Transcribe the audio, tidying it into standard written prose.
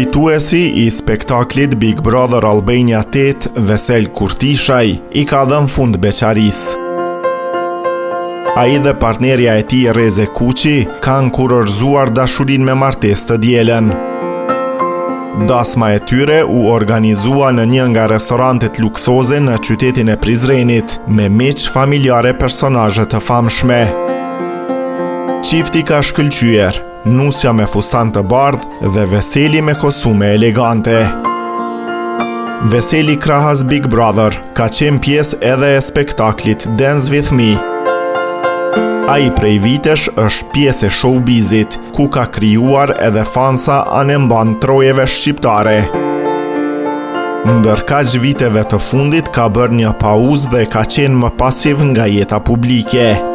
Fituesi i spektaklit Big Brother Albania 8, Vesel Kurtishaj, i ka dhënë fund beqarisë. Ai dhe partnerja e tij Reze Kuqi kanë kurorzuar dashurinë me martesë të dielën. Dasma e tyre u organizua në një nga restorantet luksoze në qytetin e Prizrenit, me miq, familjare, personazhe të famshme. Çifti ka shkëlqyer, Nusja me fustan të bardhë dhe Veseli me kostume elegante. Veseli krahas Big Brother ka qenë pjesë edhe e spektaklit Dance with Me. Ai prej vitesh është pjesë e showbizit, ku ka krijuar edhe fansa anë mban trojeve shqiptare. Ndër kaq viteve të fundit ka bërë një pauzë dhe ka qenë më pasiv nga jeta publike.